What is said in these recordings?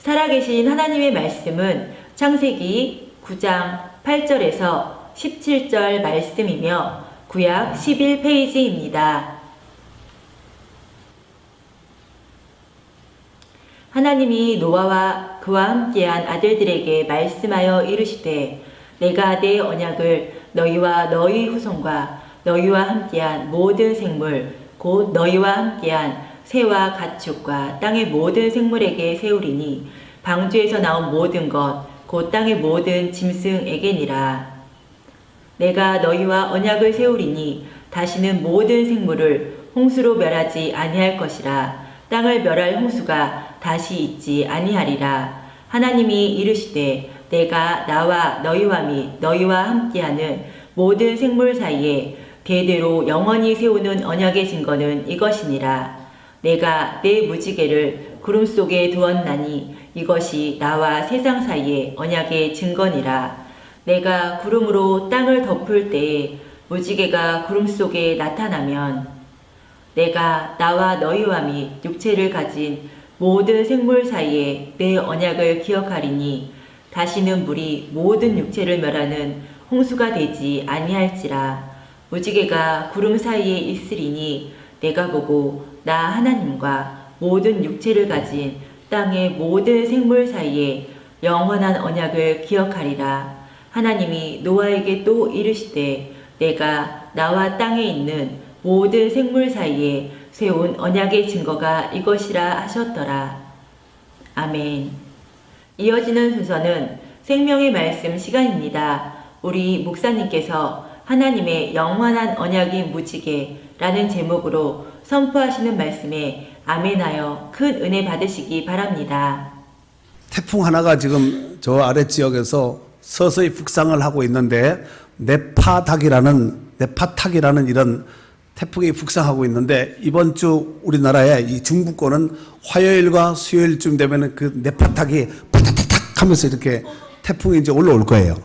살아계신 하나님의 말씀은 창세기 9장 8절에서 17절 말씀이며 구약 11페이지입니다. 하나님이 노아와 그와 함께한 아들들에게 말씀하여 이르시되 내가 내 언약을 너희와 너희 후손과 너희와 함께한 모든 생물 곧 너희와 함께한 새와 가축과 땅의 모든 생물에게 세우리니 방주에서 나온 모든 것 곧 땅의 모든 짐승에게니라. 내가 너희와 언약을 세우리니 다시는 모든 생물을 홍수로 멸하지 아니할 것이라. 땅을 멸할 홍수가 다시 있지 아니하리라. 하나님이 이르시되 내가 나와 너희와 및 너희와 함께하는 모든 생물 사이에 대대로 영원히 세우는 언약의 증거는 이것이니라. 내가 내 무지개를 구름 속에 두었나니 이것이 나와 세상 사이의 언약의 증거니라. 내가 구름으로 땅을 덮을 때에 무지개가 구름 속에 나타나면 내가 나와 너희와 및 육체를 가진 모든 생물 사이에 내 언약을 기억하리니 다시는 물이 모든 육체를 멸하는 홍수가 되지 아니할지라. 무지개가 구름 사이에 있으리니 내가 보고 나 하나님과 모든 육체를 가진 땅의 모든 생물 사이에 영원한 언약을 기억하리라. 하나님이 노아에게 또 이르시되 내가 나와 땅에 있는 모든 생물 사이에 세운 언약의 증거가 이것이라 하셨더라. 아멘. 이어지는 순서는 생명의 말씀 시간입니다. 우리 목사님께서 하나님의 영원한 언약인 무지개라는 제목으로 선포하시는 말씀에 아멘하여 큰 은혜 받으시기 바랍니다. 태풍 하나가 지금 저 아래 지역에서 서서히 북상을 하고 있는데 네파탁이라는 이런 태풍이 북상하고 있는데 이번 주 우리나라에 이 중부권은 화요일과 수요일쯤 되면은 그 네파탁이 파타타탁 하면서 이렇게 태풍이 이제 올라올 거예요.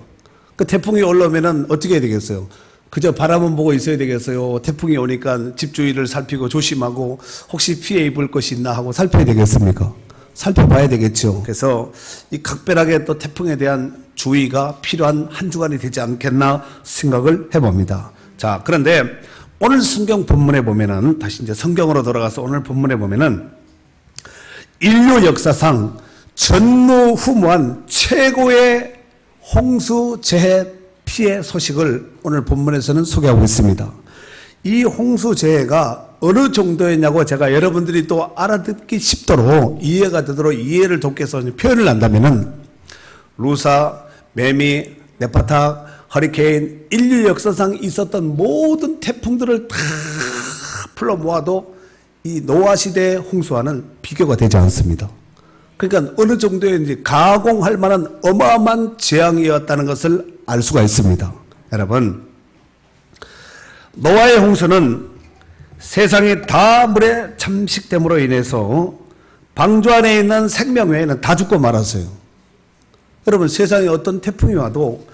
그 태풍이 올라오면은 어떻게 해야 되겠어요? 그저 바라만 보고 있어야 되겠어요? 태풍이 오니까 집 주위를 살피고 조심하고 혹시 피해 입을 것이 있나 하고 살펴야 되겠습니까? 살펴봐야 되겠죠. 그래서 이 각별하게 또 태풍에 대한 주의가 필요한 한 주간이 되지 않겠나 생각을 해봅니다. 자, 그런데 오늘 성경 본문에 보면은 다시 이제 성경으로 돌아가서 오늘 본문에 보면은 인류 역사상 전무후무한 최고의 홍수 재해 피해 소식을 오늘 본문에서는 소개하고 있습니다. 이 홍수 재해가 어느 정도였냐고 제가 여러분들이 또 알아듣기 쉽도록 이해가 되도록 이해를 돕기 위해서 표현을 한다면은 루사, 매미, 네파탁, 허리케인, 인류 역사상 있었던 모든 태풍들을 다 풀어 모아도 이 노아 시대의 홍수와는 비교가 되지 않습니다. 그러니까 어느 정도의 가공할 만한 어마어마한 재앙이었다는 것을 알 수가 있습니다. 여러분, 노아의 홍수는 세상이 다 물에 잠식됨으로 인해서 방주 안에 있는 생명 외에는 다 죽고 말았어요. 여러분, 세상에 어떤 태풍이 와도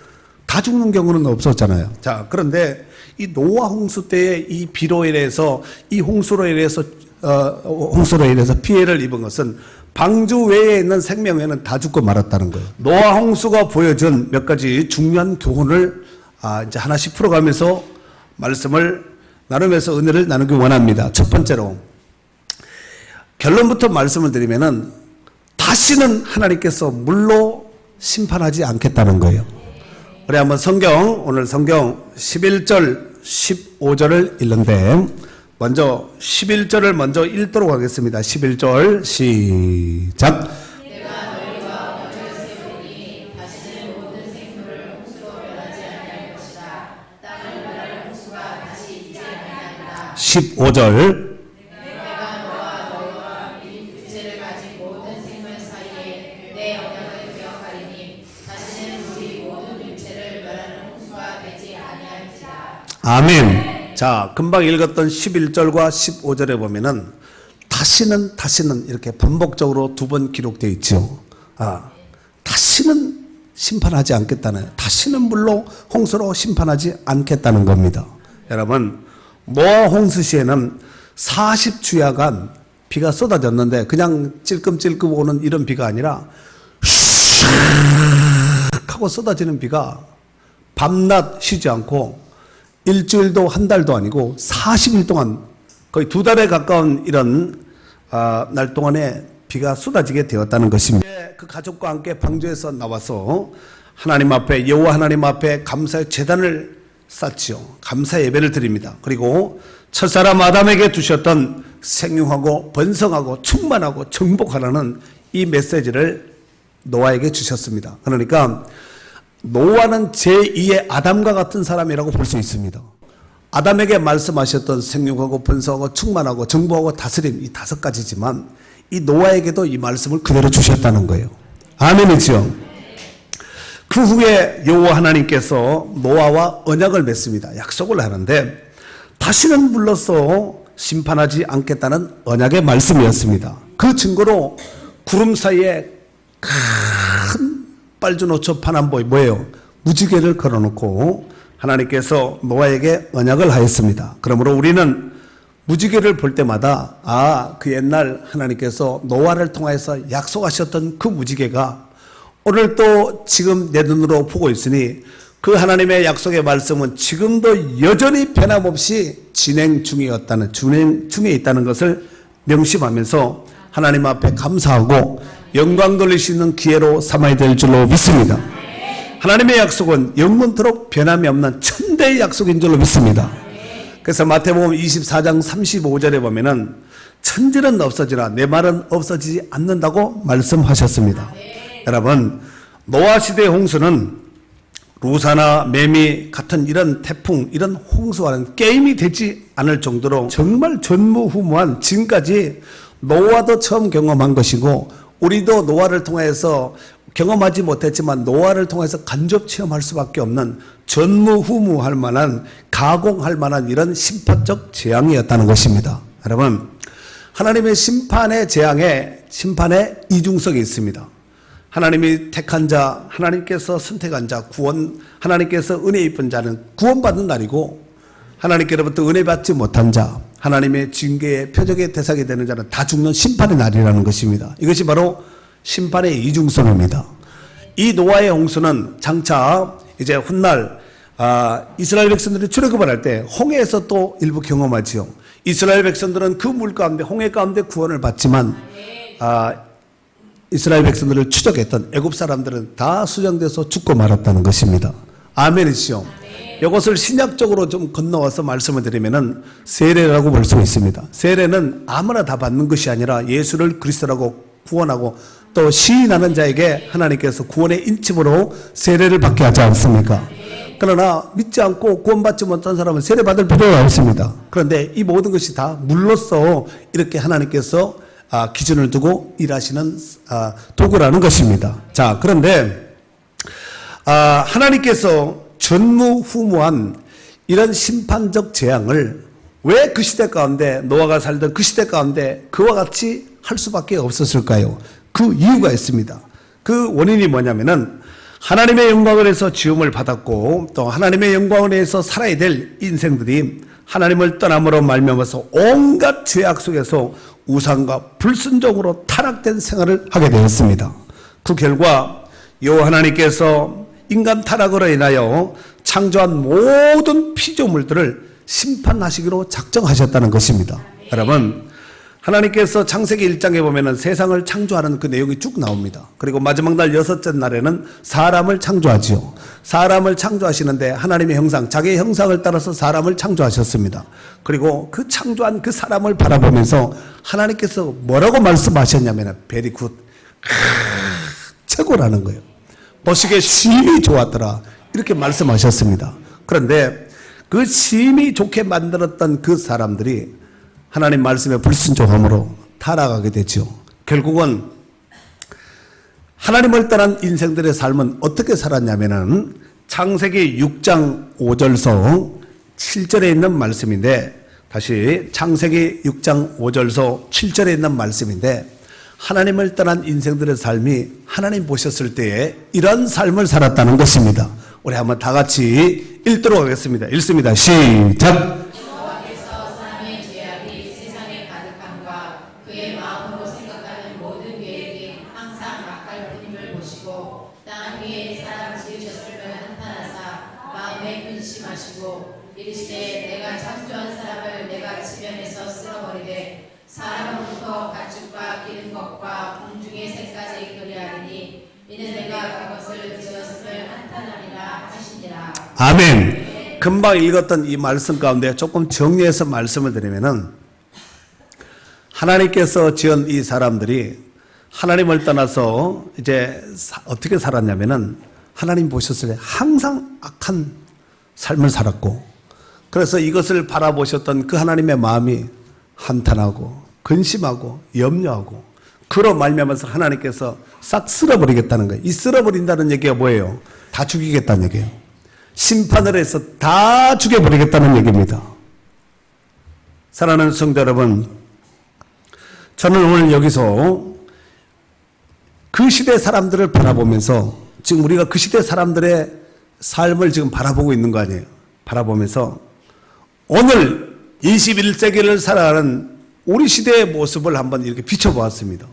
다 죽는 경우는 없었잖아요. 자, 그런데 이 노아 홍수 때의 이 비로 인해서 이 홍수로 인해서 피해를 입은 것은 방주 외에 있는 생명 외에는 다 죽고 말았다는 거예요. 노아 홍수가 보여준 몇 가지 중요한 교훈을 이제 하나씩 풀어가면서 말씀을 나누면서 은혜를 나누기 원합니다. 첫 번째로 결론부터 말씀을 드리면은 다시는 하나님께서 물로 심판하지 않겠다는 거예요. 우리 한번 오늘 성경 11절, 15절을 읽는데 먼저 11절을 먼저 읽도록 하겠습니다. 11절 시작. 내가 너희와 언약을 세우니 다시는 모든 생물을 홍수로 멸하지 아니할 것이다. 땅을 멸할 홍수가 다시 있지 아니하리라. 15절 내가 너희와 및 육체를 가진 모든 생물 사이에 내 언약을 기억하리니 다시는 물이 모든 육체를 멸하는 홍수가 되지 아니할지라. 아멘. 자, 금방 읽었던 11절과 15절에 보면은 다시는 이렇게 반복적으로 두 번 기록되어 있죠. 다시는 심판하지 않겠다는, 다시는 물로 홍수로 심판하지 않겠다는 겁니다. 여러분, 노아 홍수 시에는 40주야간 비가 쏟아졌는데 그냥 찔끔찔끔 오는 이런 비가 아니라 슉 하고 쏟아지는 비가 밤낮 쉬지 않고 일주일도 한 달도 아니고 40일 동안 거의 2달에 가까운 이런 날 동안에 비가 쏟아지게 되었다는 것입니다. 그 가족과 함께 방주에서 나와서 하나님 앞에, 여호와 하나님 앞에 감사의 제단을 쌓지요. 감사 예배를 드립니다. 그리고 첫사람 아담에게 두셨던 생육하고 번성하고 충만하고 정복하라는 이 메시지를 노아에게 주셨습니다. 그러니까 노아는 제2의 아담과 같은 사람이라고 볼 수 있습니다. 아담에게 말씀하셨던 생육하고 번성하고 충만하고 정복하고 다스림, 이 5가지지만 이 노아에게도 이 말씀을 그대로 주셨다는 거예요. 아멘이죠. 그 후에 여호와 하나님께서 노아와 언약을 맺습니다. 약속을 하는데 다시는 불러서 심판하지 않겠다는 언약의 말씀이었습니다. 그 증거로 구름 사이에 큰 빨주노초 파남보이 뭐예요? 무지개를 걸어놓고 하나님께서 노아에게 언약을 하였습니다. 그러므로 우리는 무지개를 볼 때마다 그 옛날 하나님께서 노아를 통해서 약속하셨던 그 무지개가 오늘 또 지금 내 눈으로 보고 있으니 그 하나님의 약속의 말씀은 지금도 여전히 변함없이 진행 중에 있다는 것을 명심하면서 하나님 앞에 감사하고 영광 돌릴 수 있는 기회로 삼아야 될 줄로 믿습니다. 하나님의 약속은 영원토록 변함이 없는 천대의 약속인 줄로 믿습니다. 그래서 마태복음 24장 35절에 보면은 천지는 없어지나 내 말은 없어지지 않는다고 말씀하셨습니다. 여러분, 노아 시대의 홍수는 루사나 매미 같은 이런 태풍, 이런 홍수와는 게임이 되지 않을 정도로 정말 전무후무한 지금까지 노아도 처음 경험한 것이고 우리도 노아를 통해서 경험하지 못했지만 노아를 통해서 간접 체험할 수밖에 없는 전무후무할 만한, 가공할 만한 이런 심판적 재앙이었다는 것입니다. 여러분, 하나님의 심판의 재앙에 심판의 이중성이 있습니다. 하나님이 택한 자, 하나님께서 선택한 자, 하나님께서 은혜 입은 자는 구원받는 날이고 하나님께로부터 은혜 받지 못한 자, 하나님의 징계의 표적의 대상이 되는 자는 다 죽는 심판의 날이라는 것입니다. 이것이 바로 심판의 이중성입니다. 이 노아의 홍수는 장차 이제 훗날 이스라엘 백성들이 출애굽을 할 때 홍해에서 또 일부 경험하지요. 이스라엘 백성들은 그 물 가운데, 홍해 가운데 구원을 받지만 이스라엘 백성들을 추적했던 애굽 사람들은 다 수정돼서 죽고 말았다는 것입니다. 아멘이시죠. 이것을 신약적으로 좀 건너와서 말씀을 드리면은 세례라고 볼 수 있습니다. 세례는 아무나 다 받는 것이 아니라 예수를 그리스도라고 구원하고 또 시인하는 자에게 하나님께서 구원의 인침으로 세례를 받게 하지 않습니까? 그러나 믿지 않고 구원받지 못한 사람은 세례 받을 필요가 없습니다. 그런데 이 모든 것이 다 물로써 이렇게 하나님께서 기준을 두고 일하시는 도구라는 것입니다. 자, 그런데 하나님께서 전무후무한 이런 심판적 재앙을 왜 그 시대 가운데, 노아가 살던 그 시대 가운데 그와 같이 할 수밖에 없었을까요? 그 이유가 있습니다. 그 원인이 뭐냐면은 하나님의 영광을 위해서 지음을 받았고 또 하나님의 영광을 위해서 살아야 될 인생들이 하나님을 떠남으로 말미암아서 온갖 죄악 속에서 우상과 불순종으로 타락된 생활을 하게 되었습니다. 그 결과 여호와 하나님께서 인간 타락으로 인하여 창조한 모든 피조물들을 심판하시기로 작정하셨다는 것입니다. 여러분, 하나님께서 창세기 1장에 보면은 세상을 창조하는 그 내용이 쭉 나옵니다. 그리고 마지막 날 6째 날에는 사람을 창조하지요. 사람을 창조하시는데 하나님의 형상, 자기의 형상을 따라서 사람을 창조하셨습니다. 그리고 그 창조한 그 사람을 바라보면서 하나님께서 뭐라고 말씀하셨냐면 very good, 최고라는 거예요. 보시기에 심히 좋았더라, 이렇게 말씀하셨습니다. 그런데 그 심히 좋게 만들었던 그 사람들이 하나님 말씀에 불순종함으로 타락하게 되죠. 결국은 하나님을 떠난 인생들의 삶은 어떻게 살았냐면은 창세기 6장 5절서 7절에 있는 말씀인데, 다시 창세기 6장 5절서 7절에 있는 말씀인데, 하나님을 떠난 인생들의 삶이 하나님 보셨을 때에 이런 삶을 살았다는 것입니다. 우리 한번 다 같이 읽도록 하겠습니다. 읽습니다. 시작. 그의 마음으로 생각하는 모든 계획이 항상 악할 뿐임을 보시고 땅 위에 사람 지으셨음을 한탄하사 마음에 근심하시고 이르시되 내가 창조한 사람을 내가 지면에서 쓸어버리되 사람으로부터 가축과 기른 것과 공중의 새까지 그리하리니 이는 내가 그것을 지었음을 한탄하리라 하시니라. 아멘. 금방 읽었던 이 말씀 가운데 조금 정리해서 말씀을 드리면은 하나님께서 지은 이 사람들이 하나님을 떠나서 이제 어떻게 살았냐면은 하나님 보셨을 때 항상 악한 삶을 살았고 그래서 이것을 바라보셨던 그 하나님의 마음이 한탄하고 근심하고 염려하고 그로 말미암아서 하나님께서 싹 쓸어버리겠다는 거예요. 이 쓸어버린다는 얘기가 뭐예요? 다 죽이겠다는 얘기예요. 심판을 해서 다 죽여버리겠다는 얘기입니다. 사랑하는 성도 여러분, 저는 오늘 여기서 그 시대 사람들을 바라보면서 지금 우리가 그 시대 사람들의 삶을 지금 바라보고 있는 거 아니에요. 바라보면서 오늘 21세기를 살아가는 우리 시대의 모습을 한번 이렇게 비춰보았습니다.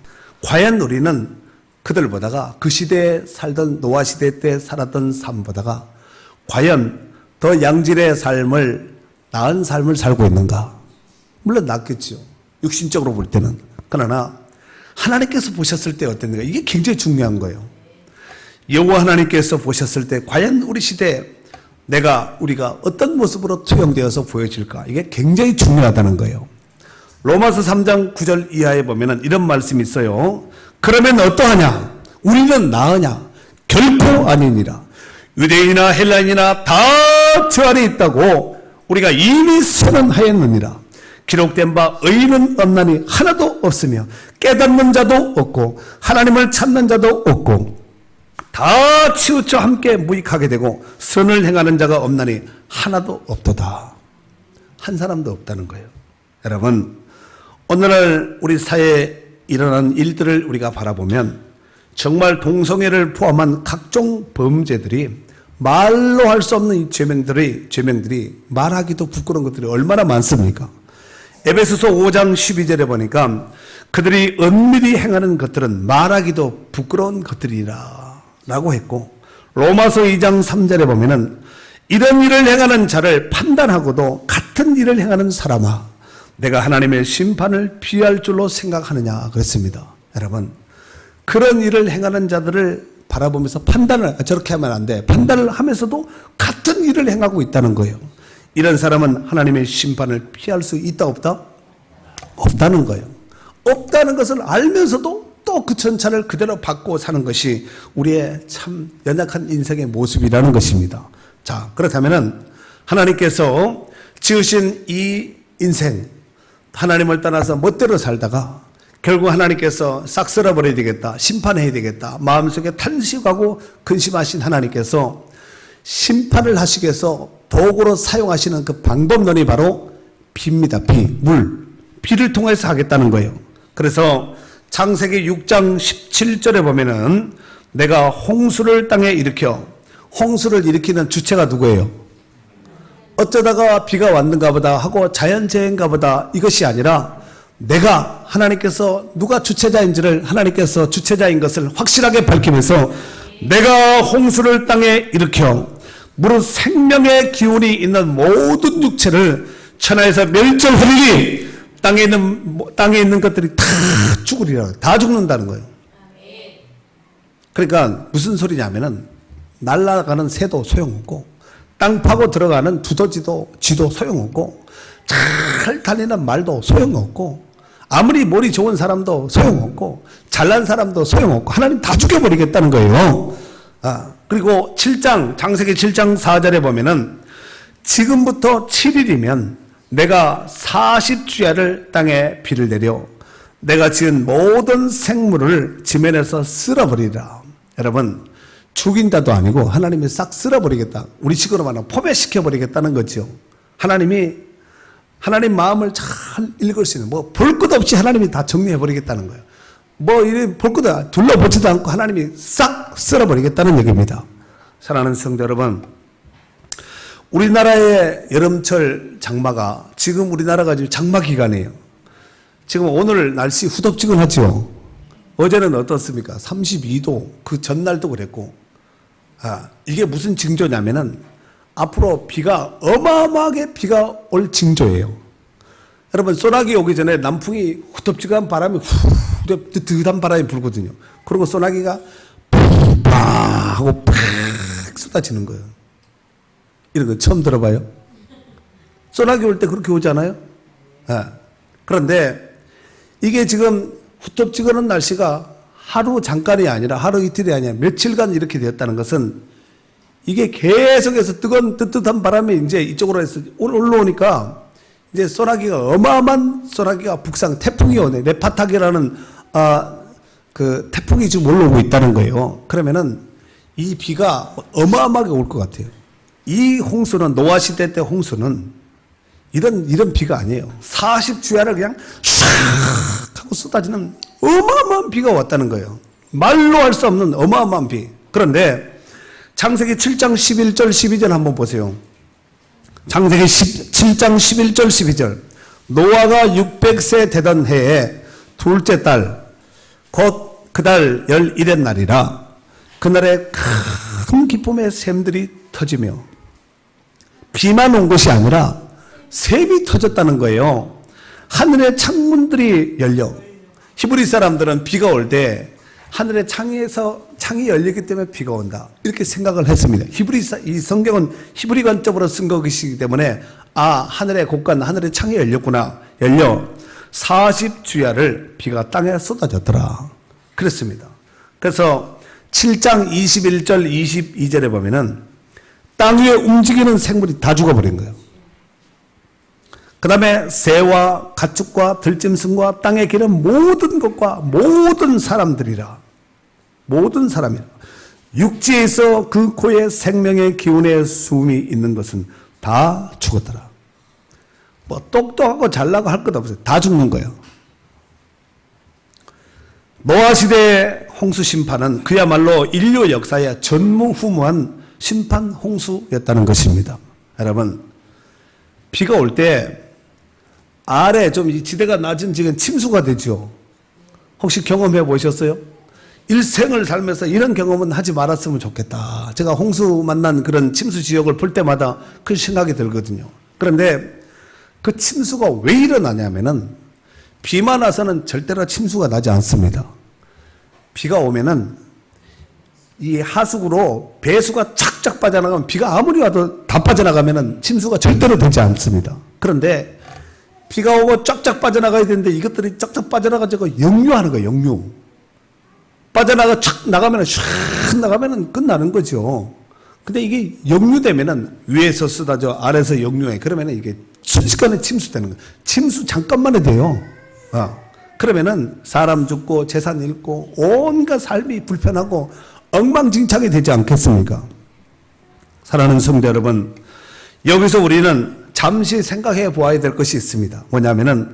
과연 우리는 그들보다가 그 시대에 살던 노아 시대 때 살았던 삶보다가 과연 더 양질의 삶을 나은 삶을 살고 있는가? 물론 낫겠죠. 육신적으로 볼 때는. 그러나 하나님께서 보셨을 때 어땠는가? 이게 굉장히 중요한 거예요. 여호와 하나님께서 보셨을 때 과연 우리 시대에 우리가 어떤 모습으로 투영되어서 보여질까? 이게 굉장히 중요하다는 거예요. 로마서 3장 9절 이하에 보면은 이런 말씀이 있어요. 그러면 어떠하냐? 우리는 나으냐? 결코 아니니라. 유대인이나 헬라인이나 다 주 안에 있다고 우리가 이미 선언하였느니라. 기록된 바 의인은 없나니 하나도 없으며 깨닫는 자도 없고 하나님을 찾는 자도 없고 다 치우쳐 함께 무익하게 되고 선을 행하는 자가 없나니 하나도 없도다. 한 사람도 없다는 거예요. 여러분, 오늘날 우리 사회에 일어나는 일들을 우리가 바라보면 정말 동성애를 포함한 각종 범죄들이 말로 할 수 없는 이 죄명들이 말하기도 부끄러운 것들이 얼마나 많습니까? 에베소서 5장 12절에 보니까 그들이 은밀히 행하는 것들은 말하기도 부끄러운 것들이라 라고 했고, 로마서 2장 3절에 보면은 이런 일을 행하는 자를 판단하고도 같은 일을 행하는 사람아 내가 하나님의 심판을 피할 줄로 생각하느냐 그랬습니다. 여러분, 그런 일을 행하는 자들을 바라보면서 저렇게 하면 안 돼. 판단을 하면서도 같은 일을 행하고 있다는 거예요. 이런 사람은 하나님의 심판을 피할 수 있다 없다? 없다는 거예요. 없다는 것을 알면서도 또 그 천차를 그대로 받고 사는 것이 우리의 참 연약한 인생의 모습이라는 것입니다. 자, 그렇다면은 하나님께서 지으신 이 인생, 하나님을 떠나서 멋대로 살다가 결국 하나님께서 싹 쓸어버려야 되겠다, 심판해야 되겠다, 마음속에 탄식하고 근심하신 하나님께서 심판을 하시기 위해서 도구로 사용하시는 그 방법론이 바로 비입니다. 비를 통해서 하겠다는 거예요. 그래서 창세기 6장 17절에 보면은 내가 홍수를 땅에 일으켜, 홍수를 일으키는 주체가 누구예요? 어쩌다가 비가 왔는가 보다 하고 자연재해인가 보다 이것이 아니라 내가 하나님께서 누가 주체자인지를 하나님께서 주체자인 것을 확실하게 밝히면서 내가 홍수를 땅에 일으켜 무릇 생명의 기운이 있는 모든 육체를 천하에서 멸절하리니 땅에 있는 것들이 다 죽으리라. 다 죽는다는 거예요. 그러니까 무슨 소리냐면은 날아가는 새도 소용없고 땅 파고 들어가는 두더지도 쥐도 소용없고 잘 달리는 말도 소용없고 아무리 머리 좋은 사람도 소용없고 잘난 사람도 소용없고 하나님 다 죽여버리겠다는 거예요. 그리고 창세기 7장 4절에 보면은 지금부터 7일이면 내가 40주야를 땅에 비를 내려 내가 지은 모든 생물을 지면에서 쓸어버리라. 여러분, 죽인다도 아니고 하나님이 싹 쓸어버리겠다. 우리 식으로 말하면 포배시켜버리겠다는 거죠. 하나님 마음을 잘 읽을 수 있는, 볼 것 없이 하나님이 다 정리해버리겠다는 거예요. 이래 볼 것 둘러보지도 않고 하나님이 싹 쓸어버리겠다는 얘기입니다. 사랑하는 성도 여러분, 우리나라의 여름철 장마가 지금 우리나라가 지금 장마 기간이에요. 지금 오늘 날씨 후덥지근하죠. 어제는 어떻습니까? 32도, 그 전날도 그랬고. 이게 무슨 징조냐면은 앞으로 비가 어마어마하게 비가 올 징조예요. 여러분, 소나기 오기 전에 남풍이 후덥지근한 바람이 뜨뜻한 바람이 불거든요. 그리고 소나기가 팍 하고 팍 쏟아지는 거예요. 이런 거 처음 들어봐요? 소나기 올 때 그렇게 오잖아요? 그런데 이게 지금 후텁지근한 날씨가 하루 잠깐이 아니라 하루 이틀이 아니라 며칠간 이렇게 되었다는 것은 이게 계속해서 뜨거운 뜨뜻한 바람이 이제 이쪽으로 해서 올라오니까 이제 소나기가 어마어마한 소나기가 북상 태풍이 오네. 네파탁이라는 그 태풍이 지금 올라오고 있다는 거예요. 그러면은 이 비가 어마어마하게 올 것 같아요. 이 홍수는 노아 시대 때 홍수는 이런 비가 아니에요. 40주야를 그냥 샥 하고 쏟아지는 어마어마한 비가 왔다는 거예요. 말로 할 수 없는 어마어마한 비. 그런데 창세기 7장 11절 12절 한번 보세요. 창세기 7장 11절 12절. 노아가 600세 되던 해에 둘째 달 곧 그달 11의 날이라 그날에 큰 기쁨의 샘들이 터지며 비만 온 것이 아니라 샘이 터졌다는 거예요. 하늘의 창문들이 열려. 히브리 사람들은 비가 올 때 하늘의 창이 열리기 때문에 비가 온다. 이렇게 생각을 했습니다. 이 성경은 히브리 관점으로 쓴 것이기 때문에 하늘의 곳간, 하늘의 창이 열렸구나. 열려 40주야를 비가 땅에 쏟아졌더라. 그랬습니다. 그래서 7장 21절 22절에 보면은 땅 위에 움직이는 생물이 다 죽어버린 거예요. 그 다음에 새와 가축과 들짐승과 땅에 기는 모든 것과 모든 사람들이라. 모든 사람이라. 육지에서 그 코에 생명의 기운의 숨이 있는 것은 다 죽었더라. 뭐 똑똑하고 잘나고 할 것 없어요. 다 죽는 거예요. 노아 시대의 홍수 심판은 그야말로 인류 역사의 전무후무한 심판 홍수였다는 것입니다. 여러분, 비가 올 때 아래 좀 지대가 낮은 지역은 침수가 되죠. 혹시 경험해 보셨어요? 일생을 살면서 이런 경험은 하지 말았으면 좋겠다. 제가 홍수 만난 그런 침수 지역을 볼 때마다 그 생각이 들거든요. 그런데 그 침수가 왜 일어나냐면은 비만 와서는 절대로 침수가 나지 않습니다. 비가 오면은 이 하수구로 배수가 착착 빠져나가면 비가 아무리 와도 다 빠져나가면은 침수가 절대로 되지 않습니다. 그런데 비가 오고 쫙쫙 빠져나가야 되는데 이것들이 쫙쫙 빠져나가지고 역류하는 거예요. 역류. 착 나가면은 샥 나가면은 끝나는 거죠. 근데 이게 역류되면은 위에서 쏟아져 아래에서 역류해. 그러면은 이게 순식간에 침수되는 거예요. 침수 잠깐만에 돼요. 그러면은 사람 죽고 재산 잃고 온갖 삶이 불편하고 엉망진창이 되지 않겠습니까? 사랑하는 성도 여러분, 여기서 우리는 잠시 생각해 보아야 될 것이 있습니다. 뭐냐면은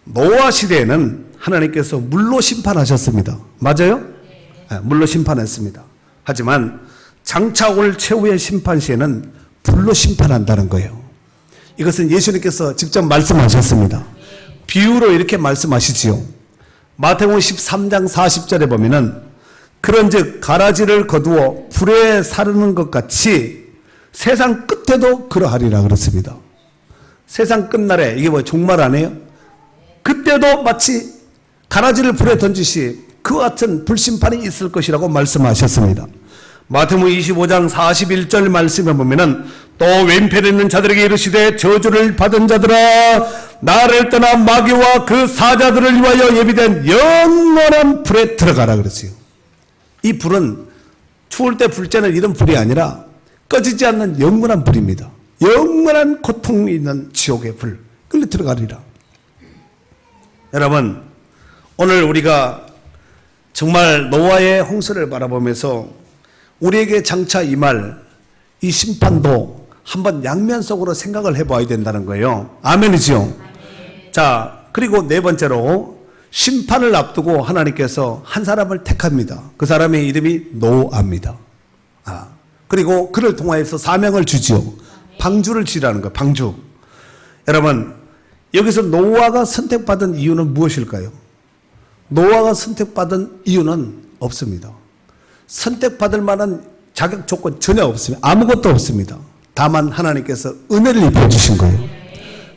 노아 시대에는 하나님께서 물로 심판하셨습니다. 맞아요? 네, 물로 심판했습니다. 하지만 장차 올 최후의 심판 시에는 불로 심판한다는 거예요. 이것은 예수님께서 직접 말씀하셨습니다. 비유로 이렇게 말씀하시지요. 마태복음 13장 40절에 보면은 그런즉 가라지를 거두어 불에 사르는 것 같이 세상 끝에도 그러하리라 그랬습니다. 세상 끝날에 이게 뭐 종말 아니에요? 그때도 마치 가라지를 불에 던지시 그와 같은 불심판이 있을 것이라고 말씀하셨습니다. 마태복음 25장 41절 말씀에 보면은 또 왼편에 있는 자들에게 이르시되 저주를 받은 자들아 나를 떠나 마귀와 그 사자들을 위하여 예비된 영원한 불에 들어가라 그랬어요. 이 불은 추울 때 불때는 이런 불이 아니라 꺼지지 않는 영원한 불입니다. 영원한 고통이 있는 지옥의 불. 끌려 들어가리라. 여러분, 오늘 우리가 정말 노아의 홍수를 바라보면서 우리에게 장차 임할 이 심판도 한번 양면적으로 생각을 해봐야 된다는 거예요. 아멘이죠? 자, 그리고 네 번째로 심판을 앞두고 하나님께서 한 사람을 택합니다. 그 사람의 이름이 노아입니다. 그리고 그를 통하여서 사명을 주지요. 방주를 지라는 거예요. 방주. 여러분, 여기서 노아가 선택받은 이유는 무엇일까요? 노아가 선택받은 이유는 없습니다. 선택받을 만한 자격 조건 전혀 없습니다. 아무것도 없습니다. 다만 하나님께서 은혜를 입혀주신 거예요.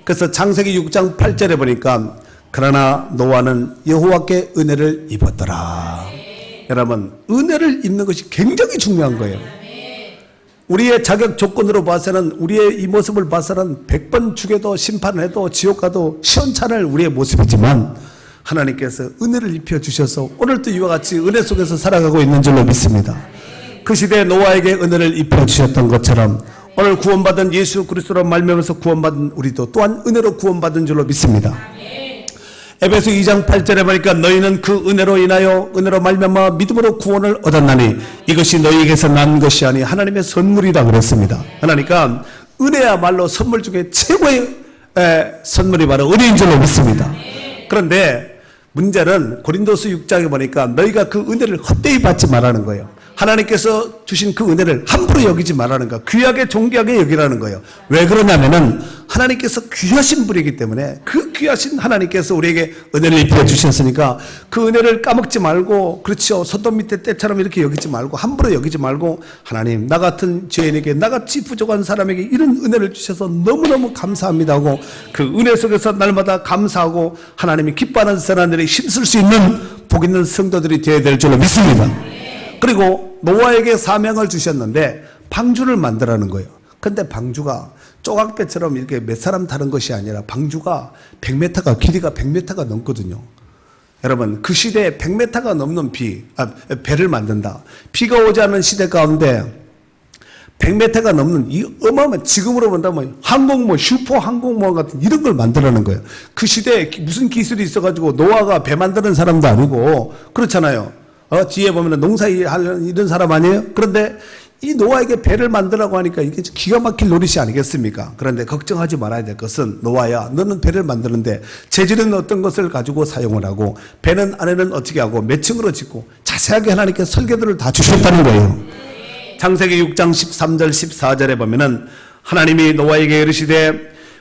그래서 창세기 6장 8절에 보니까 그러나 노아는 여호와께 은혜를 입었더라. 여러분, 은혜를 입는 것이 굉장히 중요한 거예요. 우리의 자격 조건으로 봐서는, 우리의 이 모습을 봐서는 100번 죽여도 심판을 해도 지옥 가도 시원찮을 우리의 모습이지만 하나님께서 은혜를 입혀주셔서 오늘도 이와 같이 은혜 속에서 살아가고 있는 줄로 믿습니다. 그 시대에 노아에게 은혜를 입혀주셨던 것처럼 오늘 구원받은 예수 그리스도로 말미암아서 구원받은 우리도 또한 은혜로 구원받은 줄로 믿습니다. 에베소 2장 8절에 보니까 너희는 그 은혜로 인하여 은혜로 말미암아 믿음으로 구원을 얻었나니 이것이 너희에게서 난 것이 아니 하나님의 선물이라 그랬습니다. 그러니까 은혜야말로 선물 중에 최고의 선물이 바로 은혜인 줄로 믿습니다. 그런데 문제는 고린도서 6장에 보니까 너희가 그 은혜를 헛되이 받지 말라는 거예요. 하나님께서 주신 그 은혜를 함부로 여기지 말라는 거예요. 귀하게 존귀하게 여기라는 거예요. 왜 그러냐면은 하나님께서 귀하신 분이기 때문에 그 귀하신 하나님께서 우리에게 은혜를 입혀 주셨으니까 그 은혜를 까먹지 말고, 그렇죠, 소돔 밑에 때처럼 이렇게 여기지 말고 함부로 여기지 말고 하나님, 나 같은 죄인에게, 나같이 부족한 사람에게 이런 은혜를 주셔서 너무너무 감사합니다 하고 그 은혜 속에서 날마다 감사하고 하나님이 기뻐하는 선한 일에 힘쓸 수 있는 복 있는 성도들이 되어야 될 줄로 믿습니다. 그리고 노아에게 사명을 주셨는데 방주를 만들라는 거예요. 근데 방주가 조각배처럼 이렇게 몇 사람 타는 것이 아니라 방주가 100m가, 길이가 100m가 넘거든요. 여러분, 그 시대에 100m가 넘는 배를 만든다. 비가 오지 않은 시대 가운데 100m가 넘는 이 어마어마한, 지금으로 본다면 항공모, 슈퍼 항공모 같은 이런 걸 만들라는 거예요. 그 시대에 무슨 기술이 있어가지고 노아가 배 만드는 사람도 아니고 그렇잖아요. 뒤에 보면 농사일 하는 이런 사람 아니에요? 그런데 이 노아에게 배를 만들라고 하니까 이게 기가 막힐 노릇이 아니겠습니까? 그런데 걱정하지 말아야 될 것은 노아야, 너는 배를 만드는데 재질은 어떤 것을 가지고 사용을 하고 배는 안에는 어떻게 하고 몇 층으로 짓고 자세하게 하나님께서 설계도를 다 주셨다는 거예요. 창세기 6장 13절 14절에 보면은 하나님이 노아에게 이르시되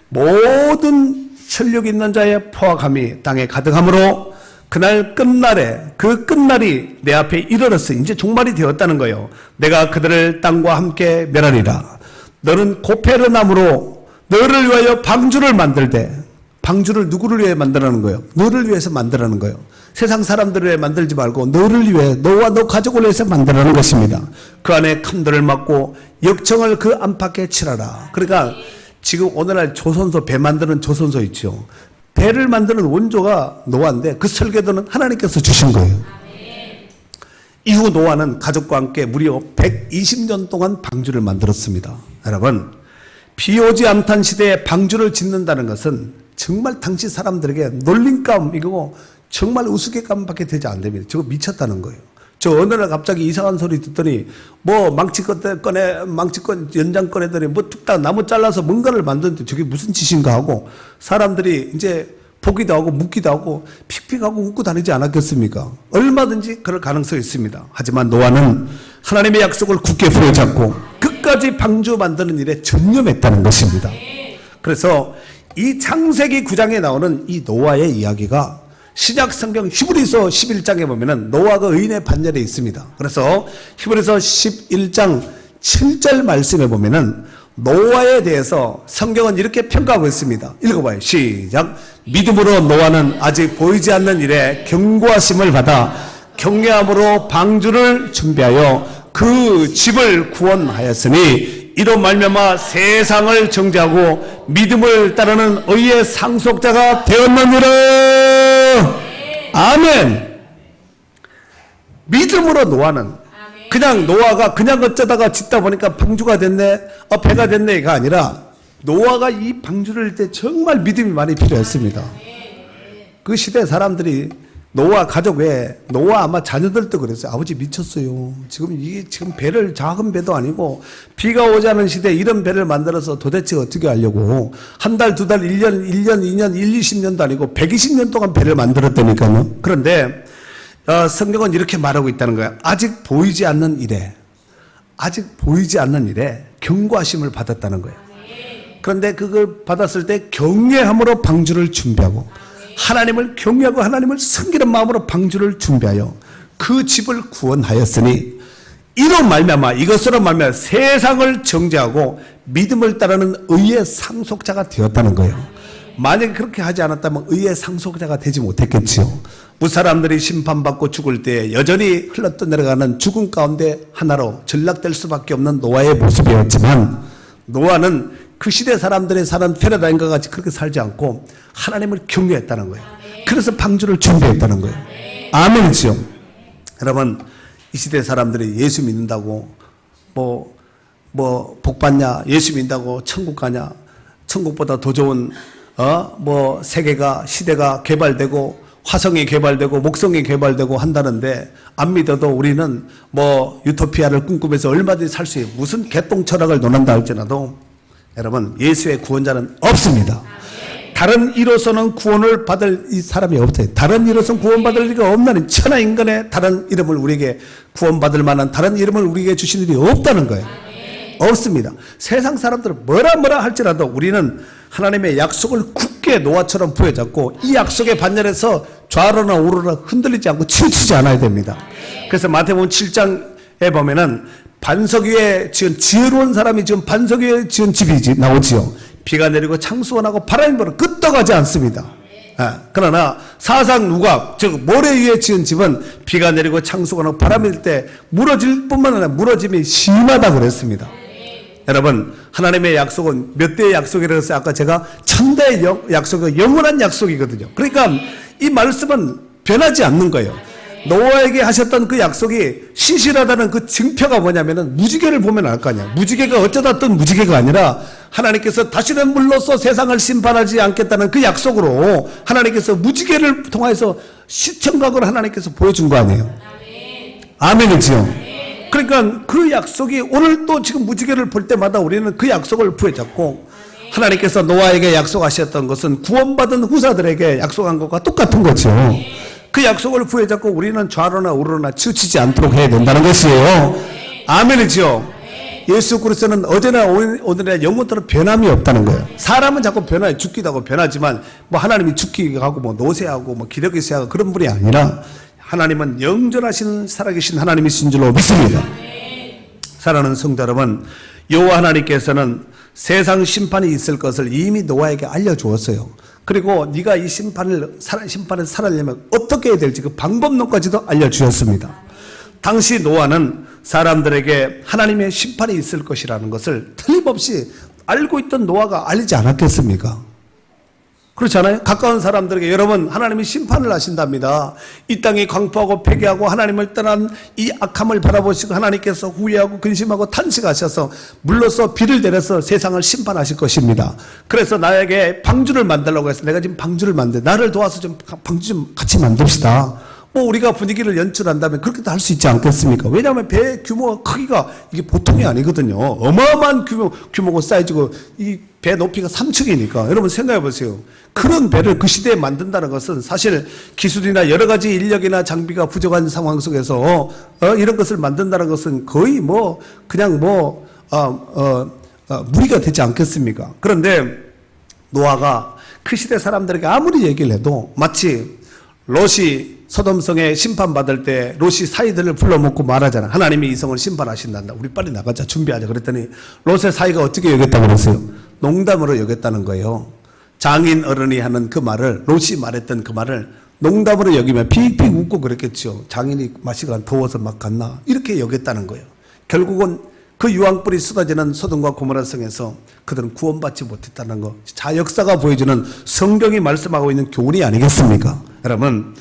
모든 혈육 있는 자의 포악함이 땅에 가득함으로 그날 끝날에, 그 끝날이 내 앞에 이르렀어. 이제 종말이 되었다는 거예요. 내가 그들을 땅과 함께 멸하리라. 너는 고페르나무로 너를 위하여 방주를 만들되, 방주를 누구를 위해 만들라는 거예요? 너를 위해서 만들라는 거예요. 세상 사람들을 위해 만들지 말고 너를 위해, 너와 너 가족을 위해서 만들라는 것입니다. 그 안에 칸들을 막고 역청을 그 안팎에 칠하라. 그러니까 지금 오늘날 조선소, 배 만드는 조선소 있죠. 배를 만드는 원조가 노아인데 그 설계도는 하나님께서 주신 거예요. 이후 노아는 가족과 함께 무려 120년 동안 방주를 만들었습니다. 여러분, 비 오지 않던 시대에 방주를 짓는다는 것은 정말 당시 사람들에게 놀림감이고 정말 우스갯감밖에 되지 않습니다. 저거 미쳤다는 거예요. 저 어느 날 갑자기 이상한 소리 듣더니 뭐 망치권 연장 꺼내더니 뭐 뚝딱 나무 잘라서 뭔가를 만드는데 저게 무슨 짓인가 하고 사람들이 이제 보기도 하고 묻기도 하고 픽픽하고 웃고 다니지 않았겠습니까? 얼마든지 그럴 가능성이 있습니다. 하지만 노아는 하나님의 약속을 굳게 부여잡고 끝까지 방주 만드는 일에 전념했다는 것입니다. 그래서 이 창세기 9장에 나오는 이 노아의 이야기가 신약 성경 히브리서 11장에 보면은 노아가 의인의 반열에 있습니다. 그래서 히브리서 11장 7절 말씀에 보면은 노아에 대해서 성경은 이렇게 평가하고 있습니다. 읽어봐요. 시작. 믿음으로 노아는 아직 보이지 않는 일에 경고하심을 받아 경외함으로 방주를 준비하여 그 집을 구원하였으니 이로 말미암아 세상을 정죄하고 믿음을 따르는 의의 상속자가 되었느니라. 아멘. 믿음으로 노아는 그냥 노아가 그냥 어쩌다가 짓다 보니까 방주가 됐네, 배가 됐네가 아니라 노아가 이 방주를 할 때 정말 믿음이 많이 필요했습니다. 그 시대 사람들이 노아 가족 외에 노아 아마 자녀들도 그랬어요. 아버지 미쳤어요. 지금 배를 작은 배도 아니고 비가 오지 않은 시대에 이런 배를 만들어서 도대체 어떻게 하려고 한 달, 두 달, 1년, 2년, 20년도 아니고 120년 동안 배를 만들었다니까요. 그런데 성경은 이렇게 말하고 있다는 거예요. 아직 보이지 않는 일에 경고하심을 받았다는 거예요. 그런데 그걸 받았을 때 경외함으로 방주를 준비하고 하나님을 경외하고 하나님을 섬기는 마음으로 방주를 준비하여 그 집을 구원하였으니 이로 말미암아 이것으로 말미암아 세상을 정죄하고 믿음을 따르는 의의 상속자가 되었다는 거예요. 만약에 그렇게 하지 않았다면 의의 상속자가 되지 못했겠지요. 무사람들이 심판받고 죽을 때 여전히 흘러떠내려가는 죽음 가운데 하나로 전락될 수밖에 없는 노아의 모습이었지만 노아는 그 시대 사람들이 사는 패러다임과 같이 그렇게 살지 않고 하나님을 경외했다는 거예요. 그래서 방주를 준비했다는 거예요. 아멘이죠. 여러분, 이 시대 사람들이 예수 믿는다고 복 받냐, 예수 믿는다고 천국 가냐, 천국보다 더 좋은 세계가 시대가 개발되고 화성이 개발되고 목성이 개발되고 한다는데 안 믿어도 우리는 유토피아를 꿈꾸면서 얼마든지 살 수 있어요. 무슨 개똥 철학을 논한다 할지라도 여러분, 예수의 구원자는 없습니다. 다른 이로서는 구원을 받을 이 사람이 없어요. 다른 이로서는 구원받을 리가 없나니 천하 인간의 다른 이름을 우리에게 구원받을 만한 다른 이름을 우리에게 주신 일이 없다는 거예요. 없습니다. 세상 사람들은 뭐라 할지라도 우리는 하나님의 약속을 굳게 노아처럼 부여잡고 이 약속의 반열에서 좌로나 우로나 흔들리지 않고 치우치지 않아야 됩니다. 그래서 마태복음 7장에 보면은 반석 위에 지은 지혜로운 사람이 지은 반석 위에 지은 집이 나오지요. 비가 내리고 창수가 나고 바람이 불어 끄떡하지 않습니다. 그러나 사상 누각, 즉 모래 위에 지은 집은 비가 내리고 창수가 나고 바람이 일 때 무너질 뿐만 아니라 무너짐이 심하다 그랬습니다. 여러분, 하나님의 약속은 몇 대의 약속이라고 했어요? 아까 제가 천대의 약속이 영원한 약속이거든요. 그러니까 이 말씀은 변하지 않는 거예요. 노아에게 하셨던 그 약속이 신실하다는 그 증표가 뭐냐면은 무지개를 보면 알 거 아니야. 무지개가 어쩌다 뜬 무지개가 아니라 하나님께서 다시는 물로써 세상을 심판하지 않겠다는 그 약속으로 하나님께서 무지개를 통해서 시청각으로 하나님께서 보여준 거 아니에요. 아멘이지요. 그러니까 그 약속이 오늘 또 지금 무지개를 볼 때마다 우리는 그 약속을 부여잡고 하나님께서 노아에게 약속하셨던 것은 구원받은 후사들에게 약속한 것과 똑같은 거죠. 그 약속을 부여잡고 우리는 좌로나 우로나 치우치지 않도록 해야 된다는 것이에요. 아멘이죠. 예수 그리스도는 어제나 오늘이나 영원토록 변함이 없다는 거예요. 사람은 자꾸 변화해 죽기도 하고 변하지만 하나님이 죽기도 하고 노쇠하고 기력이 쇠하고 그런 분이 아니라 하나님은 영존하신 살아계신 하나님이신 줄로 믿습니다. 사랑하는 성도 여러분, 여호와 하나님께서는 세상 심판이 있을 것을 이미 노아에게 알려주었어요. 그리고 네가 이 심판에서 살아내려면 어떻게 해야 될지 그 방법론까지도 알려주셨습니다. 당시 노아는 사람들에게 하나님의 심판이 있을 것이라는 것을 틀림없이 알고 있던 노아가 알리지 않았겠습니까? 그렇잖아요. 가까운 사람들에게 여러분 하나님이 심판을 하신답니다. 이 땅이 광포하고 폐기하고 하나님을 떠난 이 악함을 바라보시고 하나님께서 후회하고 근심하고 탄식하셔서 물로써 비를 내려서 세상을 심판하실 것입니다. 그래서 나에게 방주를 만들라고 해서 내가 지금 방주를 만들 나를 도와서 좀 방주 좀 같이 만듭시다. 우리가 분위기를 연출한다면 그렇게도 할 수 있지 않겠습니까? 왜냐하면 배 규모가 크기가 이게 보통이 아니거든요. 어마어마한 규모고 사이즈고 이 배 높이가 3층이니까 여러분 생각해 보세요. 그런 배를 그 시대에 만든다는 것은 사실 기술이나 여러 가지 인력이나 장비가 부족한 상황 속에서 이런 것을 만든다는 것은 거의 그냥 무리가 되지 않겠습니까? 그런데 노아가 그 시대 사람들에게 아무리 얘기를 해도 마치 롯이 소돔성에 심판받을 때 롯이 사이들을 불러먹고 말하잖아. 하나님이 이 성을 심판하신단다. 우리 빨리 나가자. 준비하자. 그랬더니 롯의 사이가 어떻게 여겼다고 그랬어요? 농담으로 여겼다는 거예요. 장인 어른이 하는 그 말을, 롯이 말했던 그 말을 농담으로 여기면 픽픽 웃고 그랬겠죠. 장인이 마시고 더워서 막 갔나? 이렇게 여겼다는 거예요. 결국은 그 유황불이 쏟아지는 소돔과 고모라 성에서 그들은 구원받지 못했다는 거. 자, 역사가 보여주는 성경이 말씀하고 있는 교훈이 아니겠습니까? 여러분,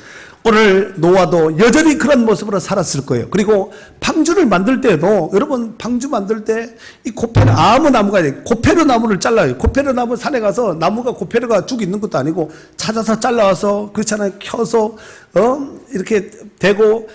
오늘 노아도 여전히 그런 모습으로 살았을 거예요. 그리고 방주를 만들 때도 여러분 방주 만들 때 이 고페르 아무 나무가 아니에요. 고페르 나무를 잘라요. 고페르 나무 산에 가서 나무가 고페르가 쭉 있는 것도 아니고 찾아서 잘라와서 그렇잖아요. 켜서 이렇게 대고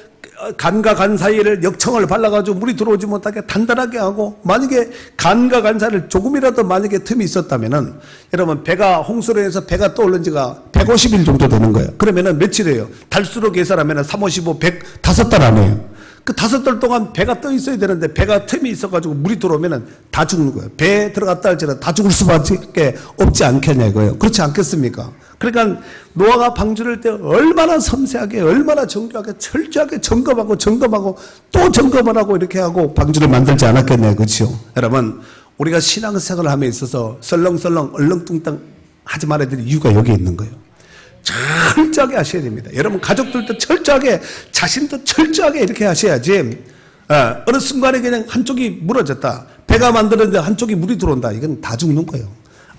간과 간 사이를 역청을 발라가지고 물이 들어오지 못하게 단단하게 하고 만약에 간과 간 사이를 조금이라도 만약에 틈이 있었다면은 여러분 배가 홍수로 해서 배가 떠오른 지가 150일 정도 되는 거예요. 그러면은 며칠이에요? 달수로 계산하면은 3, 5, 15, 100 5달 안에요. 그 5달 동안 배가 떠 있어야 되는데 배가 틈이 있어가지고 물이 들어오면은 다 죽는 거예요. 배에 들어갔다 할지라도 다 죽을 수밖에 없지 않겠냐 이거예요. 그렇지 않겠습니까? 그러니까 노아가 방주를 할 때 얼마나 섬세하게, 얼마나 정교하게, 철저하게 점검하고 또 점검을 하고 이렇게 하고 방주를 만들지 않았겠냐 그렇죠? 여러분, 우리가 신앙생활을 함에 있어서 설렁설렁 얼렁뚱땅 하지 말아야 될 이유가 여기 있는 거예요. 철저하게 하셔야 됩니다. 여러분 가족들도 철저하게, 자신도 철저하게 이렇게 하셔야지 어느 순간에 그냥 한쪽이 무너졌다, 배가 만드는데 한쪽이 물이 들어온다, 이건 다 죽는 거예요.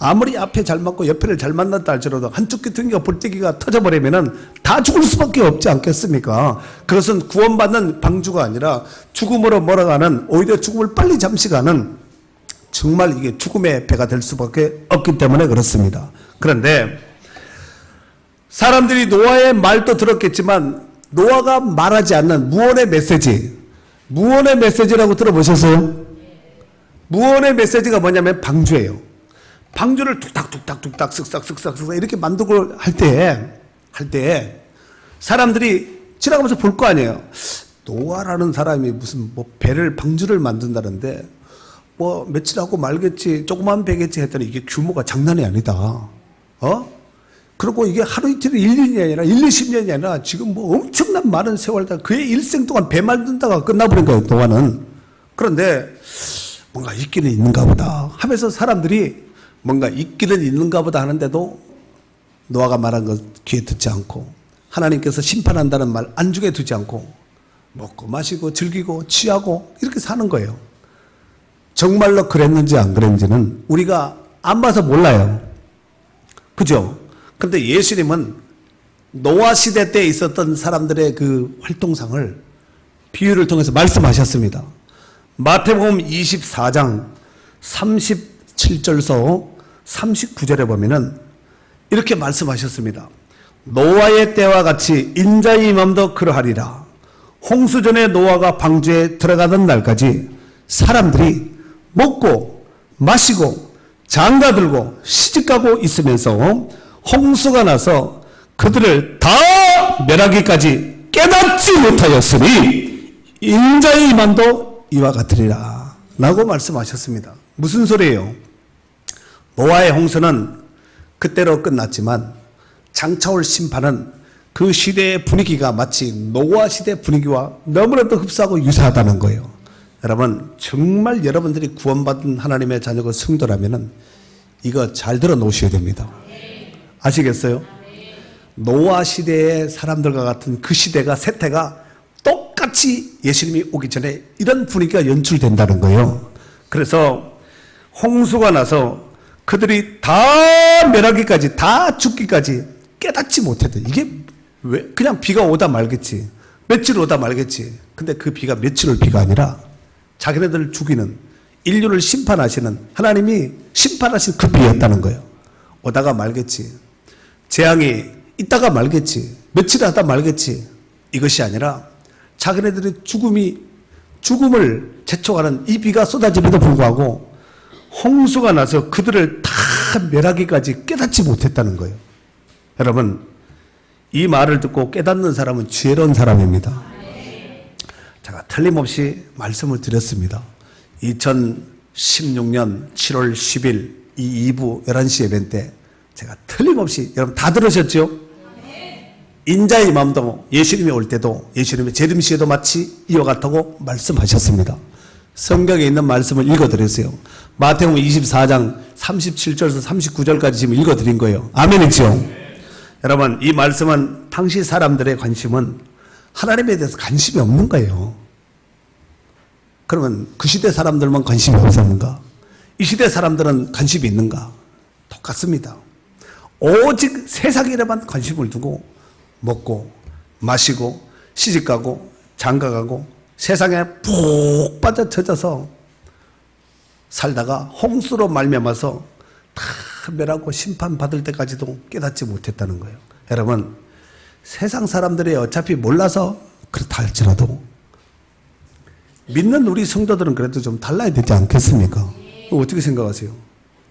아무리 앞에 잘 맞고 옆에를 잘 만났다 할지라도 한쪽 귀퉁이가 볼때기가 터져버리면은 다 죽을 수밖에 없지 않겠습니까? 그것은 구원받는 방주가 아니라 죽음으로 몰아가는, 오히려 죽음을 빨리 잠식하는, 정말 이게 죽음의 배가 될 수밖에 없기 때문에 그렇습니다. 그런데 사람들이 노아의 말도 들었겠지만 노아가 말하지 않는 무언의 메시지, 무언의 메시지라고 들어보셨어요? 무언의 메시지가 뭐냐면 방주예요. 방주를 뚝딱뚝딱뚝딱 쓱싹쓱싹 이렇게 만들고 할 때 사람들이 지나가면서 볼 거 아니에요. 노아라는 사람이 무슨 뭐 배를, 방주를 만든다는데 뭐 며칠 하고 말겠지, 조그만 배겠지 했더니 이게 규모가 장난이 아니다. 그리고 이게 하루 이틀 1, 2년이 아니라 1, 20년이 아니라 지금 뭐 엄청난 많은 세월 다 그의 일생 동안 배 만든다가 끝나버린 거예요, 노아는. 그런데 뭔가 있기는 있는가 보다 하면서 사람들이 뭔가 있기는 있는가 보다 하는데도 노아가 말한 것 귀에 듣지 않고, 하나님께서 심판한다는 말 안중에 두지 않고 먹고 마시고 즐기고 취하고 이렇게 사는 거예요. 정말로 그랬는지 안 그랬는지는 우리가 안 봐서 몰라요. 그죠? 그런데 예수님은 노아 시대 때 있었던 사람들의 그 활동상을 비유를 통해서 말씀하셨습니다. 마태복음 24장 37절서 39절에 보면은 이렇게 말씀하셨습니다. 노아의 때와 같이 인자의 임함도 그러하리라. 홍수전에 노아가 방주에 들어가던 날까지 사람들이 먹고 마시고 장가들고 시집가고 있으면서 홍수가 나서 그들을 다 멸하기까지 깨닫지 못하였으니 인자의 임함도 이와 같으리라 라고 말씀하셨습니다. 무슨 소리예요? 노아의 홍수는 그때로 끝났지만 장차올 심판은 그 시대의 분위기가 마치 노아 시대 분위기와 너무나도 흡사하고 유사하다는 거예요. 여러분, 정말 여러분들이 구원받은 하나님의 자녀가 성도라면은 이거 잘 들어 놓으셔야 됩니다. 아시겠어요? 노아 시대의 사람들과 같은 그 시대가, 세태가 똑같이 예수님이 오기 전에 이런 분위기가 연출된다는 거예요. 그래서 홍수가 나서 그들이 다 멸하기까지, 다 죽기까지 깨닫지 못했대. 이게 왜? 그냥 비가 오다 말겠지, 며칠 오다 말겠지. 근데 그 비가 며칠 올 비가 아니라 자기네들을 죽이는, 인류를 심판하시는, 하나님이 심판하신 그 비였다는 거예요. 오다가 말겠지, 재앙이 있다가 말겠지, 며칠 하다 말겠지. 이것이 아니라 자기네들의 죽음을 재촉하는 이 비가 쏟아짐에도 불구하고 홍수가 나서 그들을 다 멸하기까지 깨닫지 못했다는 거예요. 여러분, 이 말을 듣고 깨닫는 사람은 지혜로운 사람입니다. 제가 틀림없이 말씀을 드렸습니다. 2016년 7월 10일 이 2부 11시 예배 때 제가 틀림없이, 여러분 다 들으셨죠? 인자의 마음도 예수님이 올 때도 예수님의 재림시에도 마치 이와 같다고 말씀하셨습니다. 성경에 있는 말씀을 읽어드렸어요. 마태복음 24장 37절에서 39절까지 지금 읽어드린 거예요. 아멘이죠? 여러분, 이 말씀은 당시 사람들의 관심은 하나님에 대해서 관심이 없는 거예요. 그러면 그 시대 사람들만 관심이 없었는가? 이 시대 사람들은 관심이 있는가? 똑같습니다. 오직 세상에만 관심을 두고 먹고 마시고 시집가고 장가가고 세상에 푹 빠져쳐져서 살다가 홍수로 말미암아서 다 멸하고 심판받을 때까지도 깨닫지 못했다는 거예요. 여러분, 세상 사람들이 어차피 몰라서 그렇다 할지라도 믿는 우리 성도들은 그래도 좀 달라야 되지 않겠습니까? 어떻게 생각하세요?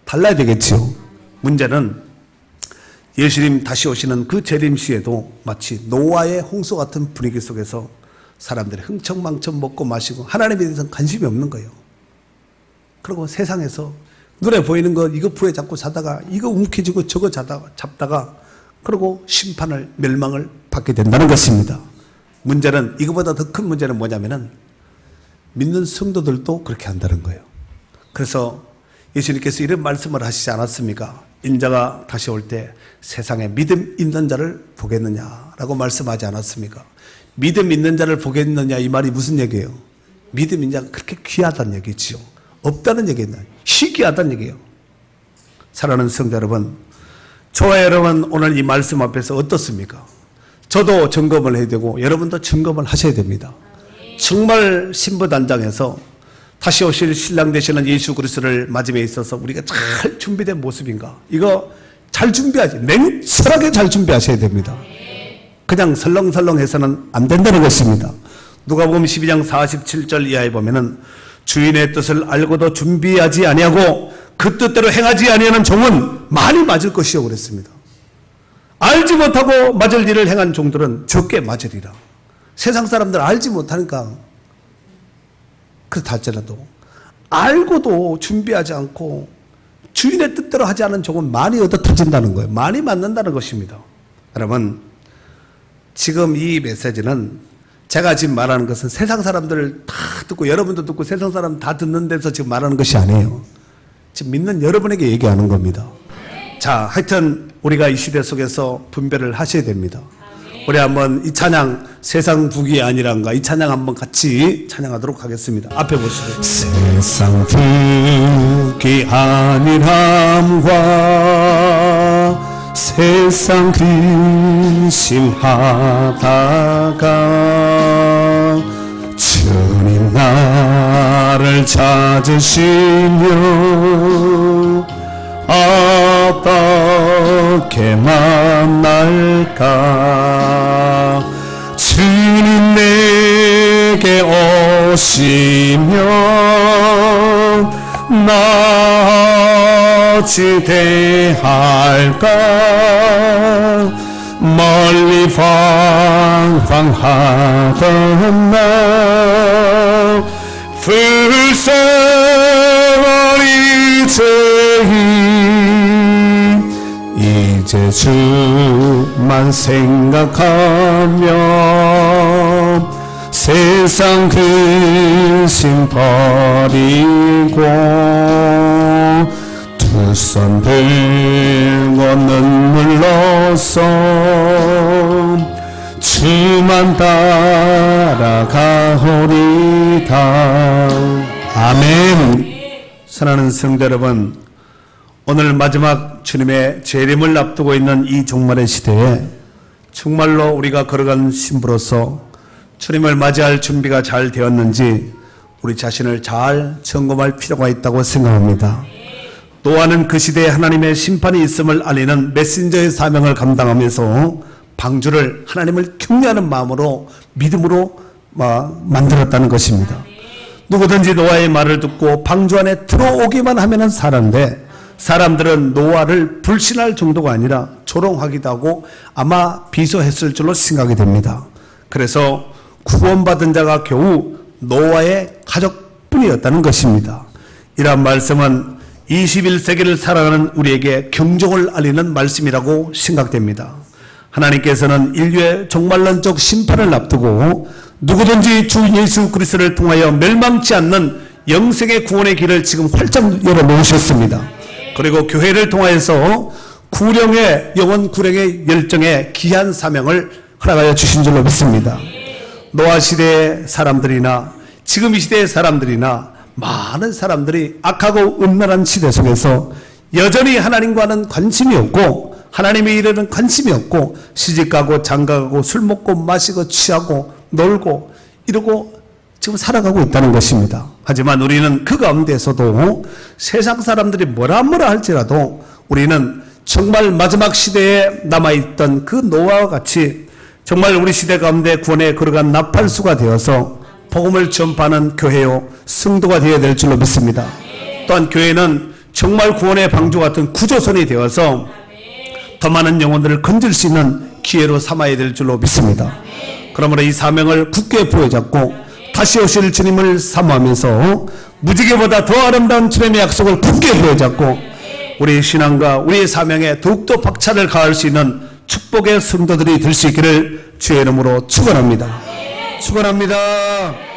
달라야 되겠지요. 문제는 예수님 다시 오시는 그 재림 시에도 마치 노아의 홍수 같은 분위기 속에서 사람들이 흥청망청 먹고 마시고 하나님에 대해서는 관심이 없는 거예요. 그리고 세상에서 눈에 보이는 거 이거 부에 잡고 사다가 이거 움켜쥐고 저거 잡다가 그리고 심판을 멸망을 받게 된다는 것입니다. 문제는 이거보다 더 큰 문제는 뭐냐면은 믿는 성도들도 그렇게 한다는 거예요. 그래서 예수님께서 이런 말씀을 하시지 않았습니까? 인자가 다시 올 때 세상에 믿음 있는 자를 보겠느냐라고 말씀하지 않았습니까? 믿음 있는 자를 보겠느냐 이 말이 무슨 얘기예요? 믿음 있는 자가 그렇게 귀하다는 얘기지요. 없다는 얘기는 희귀하다는 얘기예요. 사랑하는 성도 여러분, 저와 여러분 오늘 이 말씀 앞에서 어떻습니까? 저도 점검을 해야 되고 여러분도 점검을 하셔야 됩니다. 정말 신부단장에서 다시 오실 신랑 되시는 예수 그리스도를 맞음에 있어서 우리가 잘 준비된 모습인가? 이거 잘 준비하지, 냉철하게 잘 준비하셔야 됩니다. 그냥 설렁설렁해서는 안 된다는 것입니다. 누가복음 12장 47절 이하에 보면은 주인의 뜻을 알고도 준비하지 아니하고 그 뜻대로 행하지 아니하는 종은 많이 맞을 것이요 그랬습니다. 알지 못하고 맞을 일을 행한 종들은 적게 맞으리라. 세상 사람들 알지 못하니까 그렇다 할지라도 알고도 준비하지 않고 주인의 뜻대로 하지 않은 종은 많이 얻어 터진다는 거예요. 많이 맞는다는 것입니다. 여러분, 지금 이 메시지는 제가 지금 말하는 것은 세상 사람들 다 듣고 여러분도 듣고 세상 사람 다 듣는 데서 지금 말하는 것이 아니에요. 지금 믿는 여러분에게 얘기하는 겁니다. 자, 하여튼 우리가 이 시대 속에서 분별을 하셔야 됩니다. 우리 한번 이 찬양 세상 북이 아니란가 이 찬양 한번 같이 찬양하도록 하겠습니다. 앞에 보시죠. 세상 북이 아니람과 세상 근심하다가 주님 나를 찾으시며 어떻게 만날까 주님 내게 오시면 나 어찌 대할까 멀리 방황하던 나 불쌍한 이제 주만 생각하며 세상 근심 버리고 두 손 들고 눈물로써 주만 따라가오리다. 아멘. 사랑하는 성도 여러분, 오늘 마지막 주님의 재림을 앞두고 있는 이 종말의 시대에 정말로 우리가 걸어간 신부로서 주님을 맞이할 준비가 잘 되었는지 우리 자신을 잘 점검할 필요가 있다고 생각합니다. 노아는 그 시대에 하나님의 심판이 있음을 알리는 메신저의 사명을 감당하면서 방주를 하나님을 경외하는 마음으로 믿음으로 만들었다는 것입니다. 누구든지 노아의 말을 듣고 방주 안에 들어오기만 하면 살았는데 사람들은 노아를 불신할 정도가 아니라 조롱하기도 하고 아마 비소했을 줄로 생각이 됩니다. 그래서 구원받은 자가 겨우 노아의 가족뿐이었다는 것입니다. 이러한 말씀은 21세기를 살아가는 우리에게 경종을 알리는 말씀이라고 생각됩니다. 하나님께서는 인류의 종말론적 심판을 앞두고 누구든지 주 예수 그리스도를 통하여 멸망치 않는 영생의 구원의 길을 지금 활짝 열어놓으셨습니다. 그리고 교회를 통하여서 구령의 영원 구령의 열정의 귀한 사명을 허락하여 주신 줄로 믿습니다. 노아 시대의 사람들이나 지금 이 시대의 사람들이나 많은 사람들이 악하고 음란한 시대 속에서 여전히 하나님과는 관심이 없고 하나님의 일에는 관심이 없고 시집가고 장가가고 술 먹고 마시고 취하고 놀고 이러고 지금 살아가고 있다는 것입니다. 하지만 우리는 그 가운데서도 세상 사람들이 뭐라 할지라도 우리는 정말 마지막 시대에 남아있던 그 노아와 같이 정말 우리 시대 가운데 구원에 걸어간 나팔수가 되어서 복음을 전파하는 교회요 성도가 되어야 될 줄로 믿습니다. 또한 교회는 정말 구원의 방주 같은 구조선이 되어서 더 많은 영혼들을 건질 수 있는 기회로 삼아야 될 줄로 믿습니다. 그러므로 이 사명을 굳게 부여잡고 다시 오실 주님을 사모하면서 무지개보다 더 아름다운 주님의 약속을 굳게 부여잡고 우리 신앙과 우리의 사명에 더욱더 박차를 가할 수 있는 축복의 성도들이 될 수 있기를 주의 이름으로 축원합니다. 축원합니다.